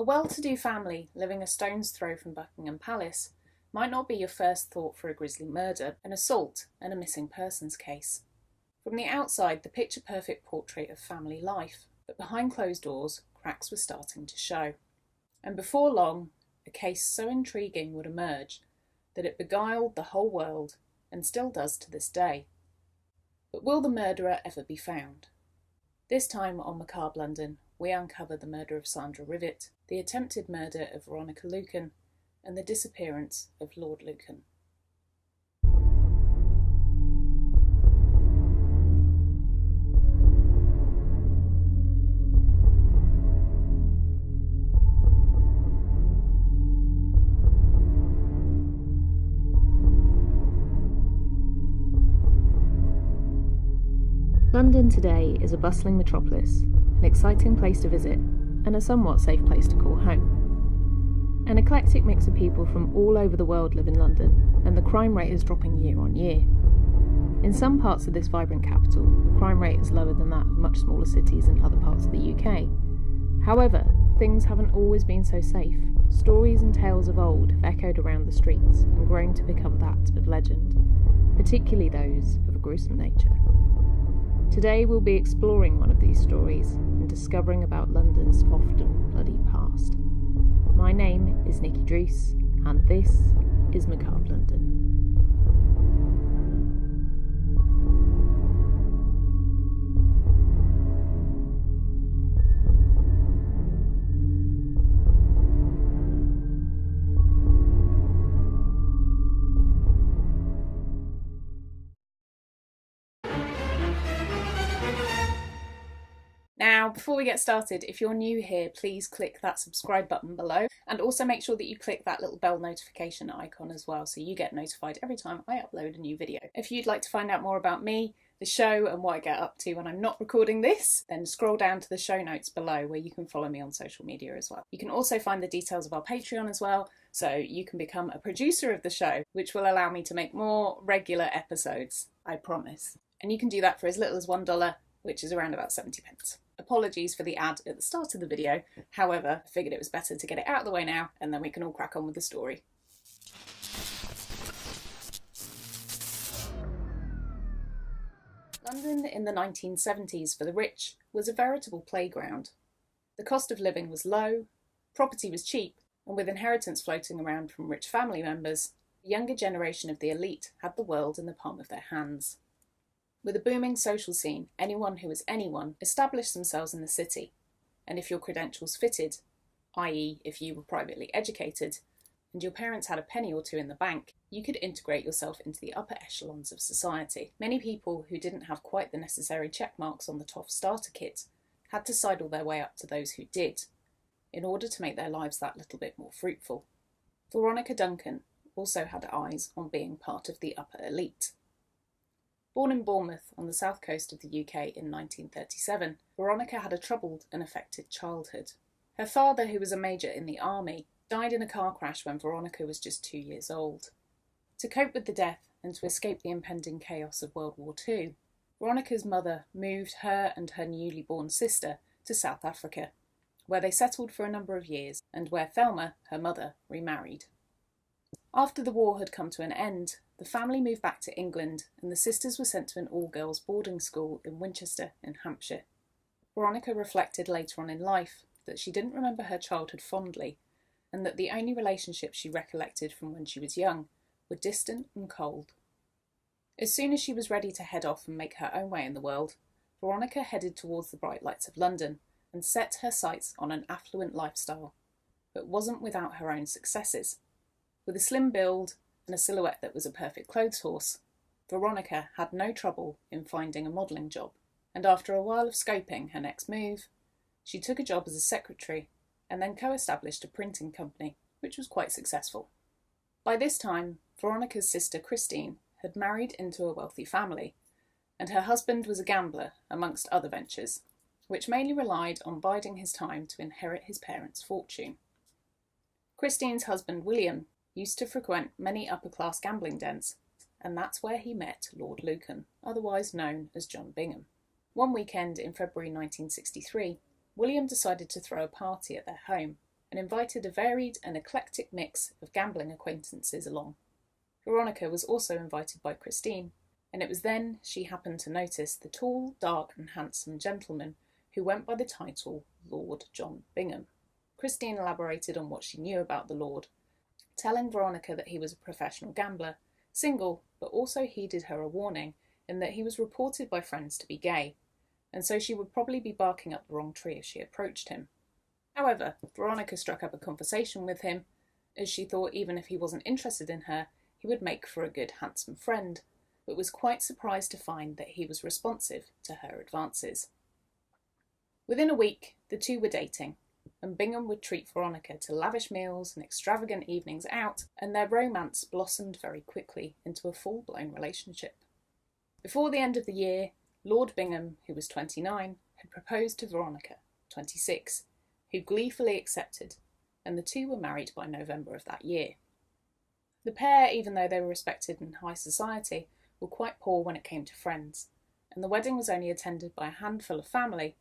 well-to-do family living a stone's throw from Buckingham Palace might not be your first thought for a grisly murder, an assault, and a missing persons case. From the outside, the picture-perfect portrait of family life, but behind closed doors, cracks were starting to show. And before long, a case so intriguing would emerge that it beguiled the whole world, and still does to this day. But will the murderer ever be found? This time on Macabre London, we uncover the murder of Sandra Rivett, the attempted murder of Veronica Lucan, and the disappearance of Lord Lucan. London today is a bustling metropolis, an exciting place to visit, and a somewhat safe place to call home. An eclectic mix of people from all over the world live in London, and the crime rate is dropping year on year. In some parts of this vibrant capital, the crime rate is lower than that of much smaller cities in other parts of the UK. However, things haven't always been so safe. Stories and tales of old have echoed around the streets and grown to become that of legend, particularly those of a gruesome nature. Today we'll be exploring one of these stories and discovering about London's often bloody past. My name is Nikki Drees, and this is Macabre London. Now, before we get started, if you're new here, please click that subscribe button below, and also make sure that you click that little bell notification icon as well, so you get notified every time I upload a new video. If you'd like to find out more about me, the show, and what I get up to when I'm not recording this, then scroll down to the show notes below where you can follow me on social media as well. You can also find the details of our Patreon as well, so you can become a producer of the show, which will allow me to make more regular episodes, I promise. And you can do that for as little as $1, which is around about 70p. Apologies for the ad at the start of the video, however, I figured it was better to get it out of the way now, and then we can all crack on with the story. London in the 1970s for the rich was a veritable playground. The cost of living was low, property was cheap, and with inheritance floating around from rich family members, the younger generation of the elite had the world in the palm of their hands. With a booming social scene, anyone who was anyone established themselves in the city, and if your credentials fitted, i.e. if you were privately educated, and your parents had a penny or two in the bank, you could integrate yourself into the upper echelons of society. Many people who didn't have quite the necessary check marks on the top starter kit had to sidle their way up to those who did, in order to make their lives that little bit more fruitful. Veronica Duncan also had eyes on being part of the upper elite. Born in Bournemouth on the south coast of the UK in 1937, Veronica had a troubled and affected childhood. Her father, who was a major in the army, died in a car crash when Veronica was just 2 years old. To cope with the death and to escape the impending chaos of World War II, Veronica's mother moved her and her newly born sister to South Africa, where they settled for a number of years and where Thelma, her mother, remarried. After the war had come to an end, the family moved back to England and the sisters were sent to an all-girls boarding school in Winchester in Hampshire. Veronica reflected later on in life that she didn't remember her childhood fondly, and that the only relationships she recollected from when she was young were distant and cold. As soon as she was ready to head off and make her own way in the world, Veronica headed towards the bright lights of London and set her sights on an affluent lifestyle, but wasn't without her own successes. With a slim build and a silhouette that was a perfect clothes horse, Veronica had no trouble in finding a modelling job, and after a while of scoping her next move, she took a job as a secretary and then co-established a printing company, which was quite successful. By this time, Veronica's sister Christine had married into a wealthy family, and her husband was a gambler amongst other ventures, which mainly relied on biding his time to inherit his parents' fortune. Christine's husband William used to frequent many upper-class gambling dens, and that's where he met Lord Lucan, otherwise known as John Bingham. One weekend in February 1963, William decided to throw a party at their home, and invited a varied and eclectic mix of gambling acquaintances along. Veronica was also invited by Christine, and it was then she happened to notice the tall, dark and handsome gentleman who went by the title Lord John Bingham. Christine elaborated on what she knew about the Lord, telling Veronica that he was a professional gambler, single, but also heeded her a warning in that he was reported by friends to be gay, and so she would probably be barking up the wrong tree if she approached him. However, Veronica struck up a conversation with him, as she thought even if he wasn't interested in her, he would make for a good, handsome friend, but was quite surprised to find that he was responsive to her advances. Within a week, the two were dating, and Bingham would treat Veronica to lavish meals and extravagant evenings out, and their romance blossomed very quickly into a full-blown relationship. Before the end of the year, Lord Bingham, who was 29, had proposed to Veronica, 26, who gleefully accepted, and the two were married by November of that year. The pair, even though they were respected in high society, were quite poor when it came to friends, and the wedding was only attended by a handful of family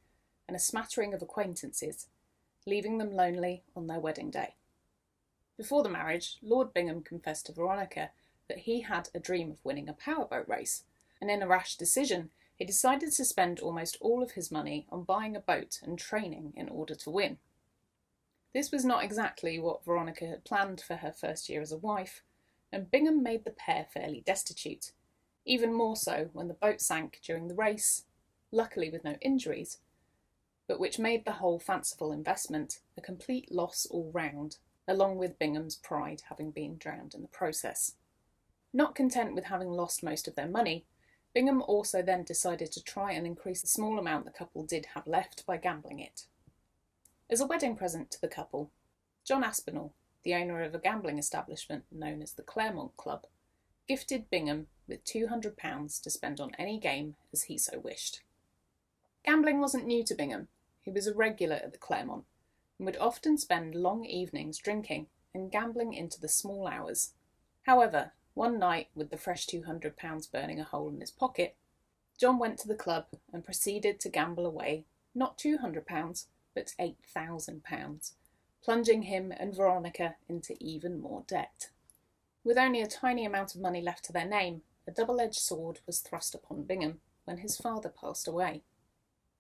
and a smattering of acquaintances, leaving them lonely on their wedding day. Before the marriage, Lord Bingham confessed to Veronica that he had a dream of winning a powerboat race, and in a rash decision, he decided to spend almost all of his money on buying a boat and training in order to win. This was not exactly what Veronica had planned for her first year as a wife, and Bingham made the pair fairly destitute, even more so when the boat sank during the race, luckily with no injuries, but which made the whole fanciful investment a complete loss all round, along with Bingham's pride having been drowned in the process. Not content with having lost most of their money, Bingham also then decided to try and increase the small amount the couple did have left by gambling it. As a wedding present to the couple, John Aspinall, the owner of a gambling establishment known as the Claremont Club, gifted Bingham with £200 to spend on any game as he so wished. Gambling wasn't new to Bingham. He was a regular at the Claremont and would often spend long evenings drinking and gambling into the small hours. However, one night, with the fresh £200 burning a hole in his pocket, John went to the club and proceeded to gamble away not £200, but £8,000, plunging him and Veronica into even more debt. With only a tiny amount of money left to their name, a double-edged sword was thrust upon Bingham when his father passed away.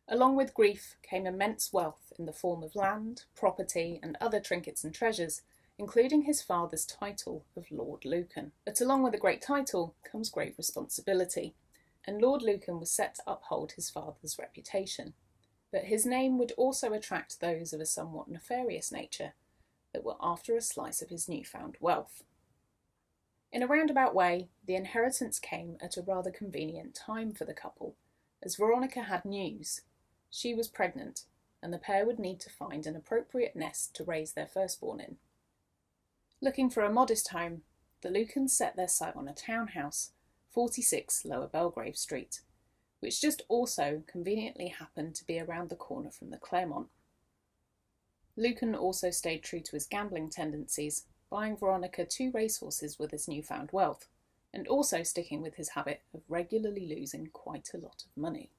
Along with grief came immense wealth in the form of land, property, and other trinkets and treasures, including his father's title of Lord Lucan. But along with a great title comes great responsibility, and Lord Lucan was set to uphold his father's reputation. But his name would also attract those of a somewhat nefarious nature that were after a slice of his newfound wealth. In a roundabout way, the inheritance came at a rather convenient time for the couple, as Veronica had news. She was pregnant, and the pair would need to find an appropriate nest to raise their firstborn in. Looking for a modest home, the Lucans set their sight on a townhouse, 46 Lower Belgrave Street, which just also conveniently happened to be around the corner from the Claremont. Lucan also stayed true to his gambling tendencies, buying Veronica 2 racehorses with his newfound wealth, and also sticking with his habit of regularly losing quite a lot of money.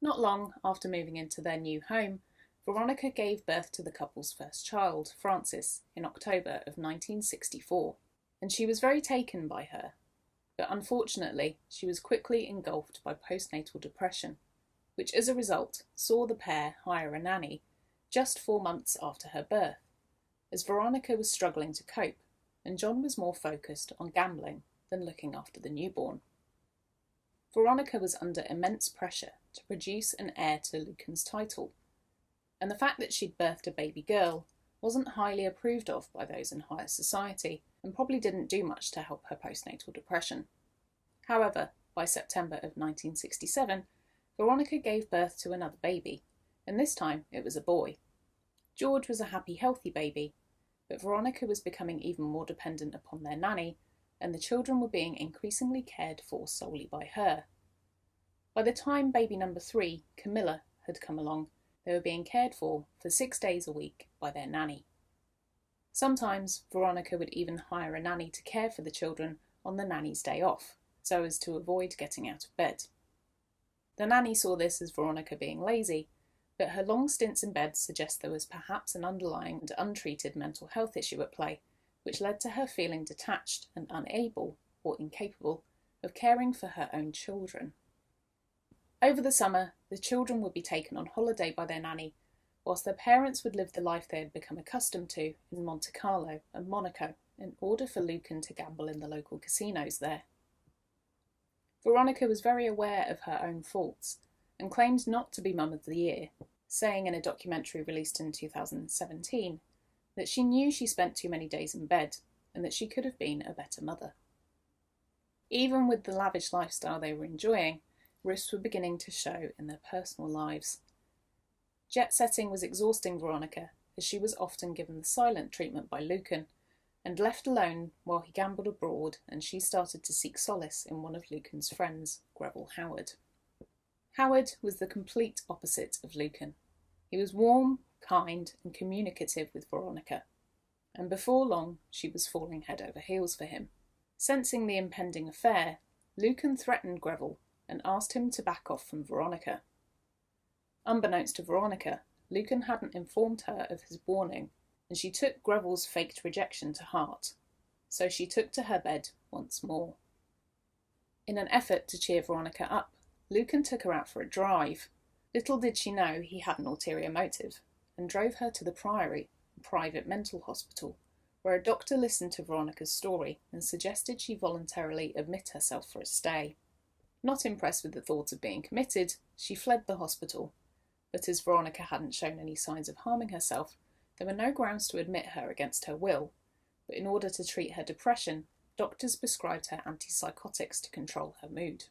Not long after moving into their new home, Veronica gave birth to the couple's first child, Frances, in October of 1964, and she was very taken by her. But unfortunately, she was quickly engulfed by postnatal depression, which as a result saw the pair hire a nanny just 4 months after her birth, as Veronica was struggling to cope and John was more focused on gambling than looking after the newborn. Veronica was under immense pressure to produce an heir to Lucan's title, and the fact that she'd birthed a baby girl wasn't highly approved of by those in higher society and probably didn't do much to help her postnatal depression. However, by September of 1967, Veronica gave birth to another baby, and this time it was a boy. George was a happy, healthy baby, but Veronica was becoming even more dependent upon their nanny, and the children were being increasingly cared for solely by her. By the time baby number 3, Camilla, had come along, they were being cared for 6 days a week by their nanny. Sometimes Veronica would even hire a nanny to care for the children on the nanny's day off, so as to avoid getting out of bed. The nanny saw this as Veronica being lazy, but her long stints in bed suggest there was perhaps an underlying and untreated mental health issue at play, which led to her feeling detached and unable, or incapable, of caring for her own children. Over the summer, the children would be taken on holiday by their nanny, whilst their parents would live the life they had become accustomed to in Monte Carlo and Monaco, in order for Lucan to gamble in the local casinos there. Veronica was very aware of her own faults, and claimed not to be Mum of the Year, saying in a documentary released in 2017 that she knew she spent too many days in bed, and that she could have been a better mother. Even with the lavish lifestyle they were enjoying, risks were beginning to show in their personal lives. Jet-setting was exhausting Veronica, as she was often given the silent treatment by Lucan, and left alone while he gambled abroad, and she started to seek solace in one of Lucan's friends, Greville Howard. Howard was the complete opposite of Lucan. He was warm, kind, and communicative with Veronica, and before long she was falling head over heels for him. Sensing the impending affair, Lucan threatened Greville and asked him to back off from Veronica. Unbeknownst to Veronica, Lucan hadn't informed her of his warning, and she took Greville's faked rejection to heart, so she took to her bed once more. In an effort to cheer Veronica up, Lucan took her out for a drive. Little did she know he had an ulterior motive, and drove her to the Priory, a private mental hospital, where a doctor listened to Veronica's story and suggested she voluntarily admit herself for a stay. Not impressed with the thought of being committed, she fled the hospital, but as Veronica hadn't shown any signs of harming herself, there were no grounds to admit her against her will, but in order to treat her depression, doctors prescribed her antipsychotics to control her mood.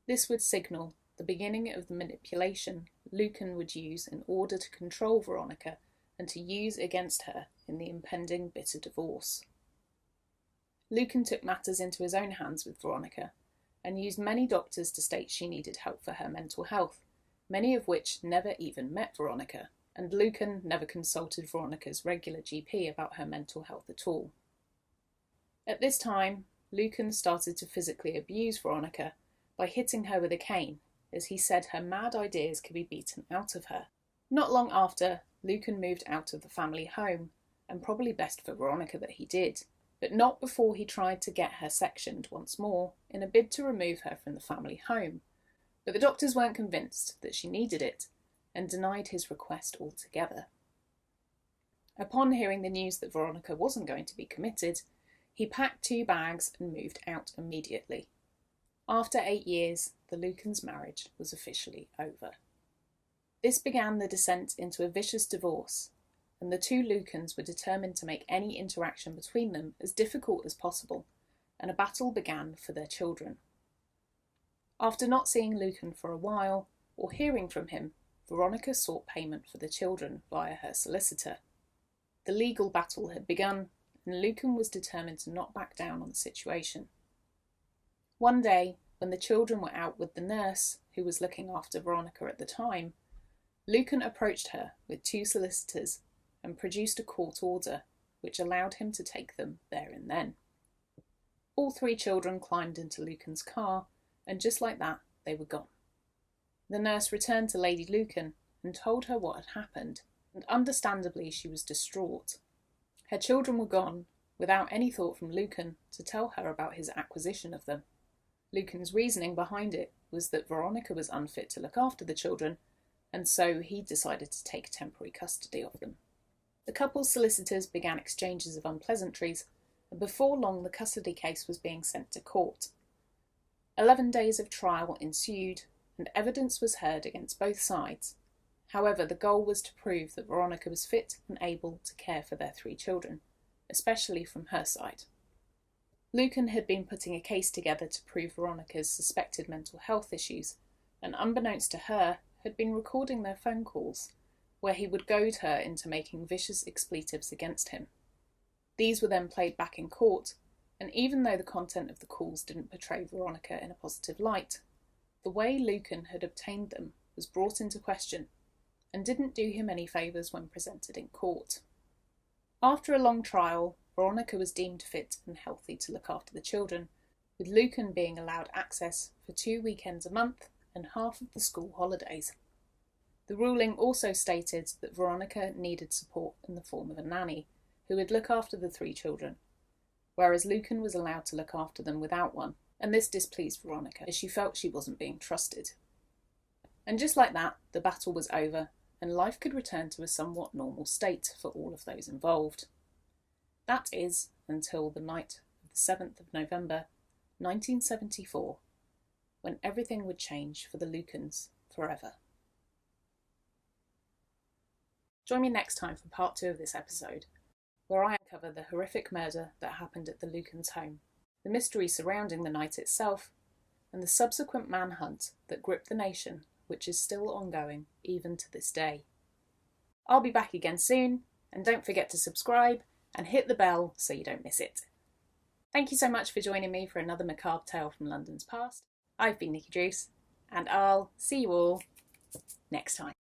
This would signal the beginning of the manipulation Lucan would use in order to control Veronica and to use against her in the impending bitter divorce. Lucan took matters into his own hands with Veronica, and used many doctors to state she needed help for her mental health, many of which never even met Veronica, and Lucan never consulted Veronica's regular GP about her mental health at all. At this time, Lucan started to physically abuse Veronica by hitting her with a cane, as he said her mad ideas could be beaten out of her. Not long after, Lucan moved out of the family home, and probably best for Veronica that he did, but not before he tried to get her sectioned once more in a bid to remove her from the family home. But the doctors weren't convinced that she needed it, and denied his request altogether. Upon hearing the news that Veronica wasn't going to be committed, he packed 2 bags and moved out immediately. After 8 years, the Lucans' marriage was officially over. This began the descent into a vicious divorce, and the 2 Lucans were determined to make any interaction between them as difficult as possible, and a battle began for their children. After not seeing Lucan for a while, or hearing from him, Veronica sought payment for the children via her solicitor. The legal battle had begun, and Lucan was determined to not back down on the situation. One day, when the children were out with the nurse, who was looking after Veronica at the time, Lucan approached her with 2 solicitors and produced a court order, which allowed him to take them there and then. All 3 children climbed into Lucan's car, and just like that, they were gone. The nurse returned to Lady Lucan and told her what had happened, and understandably she was distraught. Her children were gone, without any thought from Lucan to tell her about his acquisition of them. Lucan's reasoning behind it was that Veronica was unfit to look after the children, and so he decided to take temporary custody of them. The couple's solicitors began exchanges of unpleasantries, and before long the custody case was being sent to court. 11 days of trial ensued, and evidence was heard against both sides. However, the goal was to prove that Veronica was fit and able to care for their 3 children, especially from her side. Lucan had been putting a case together to prove Veronica's suspected mental health issues, and unbeknownst to her, had been recording their phone calls, where he would goad her into making vicious expletives against him. These were then played back in court, and even though the content of the calls didn't portray Veronica in a positive light, the way Lucan had obtained them was brought into question, and didn't do him any favours when presented in court. After a long trial, Veronica was deemed fit and healthy to look after the children, with Lucan being allowed access for 2 weekends a month and half of the school holidays. The ruling also stated that Veronica needed support in the form of a nanny, who would look after the 3 children, whereas Lucan was allowed to look after them without one, and this displeased Veronica, as she felt she wasn't being trusted. And just like that, the battle was over, and life could return to a somewhat normal state for all of those involved. That is, until the night of the 7th of November, 1974, when everything would change for the Lucans forever. Join me next time for part 2 of this episode, where I uncover the horrific murder that happened at the Lucans' home, the mystery surrounding the night itself, and the subsequent manhunt that gripped the nation, which is still ongoing even to this day. I'll be back again soon, and don't forget to subscribe and hit the bell so you don't miss it. Thank you so much for joining me for another macabre tale from London's past. I've been Nikki Druce, and I'll see you all next time.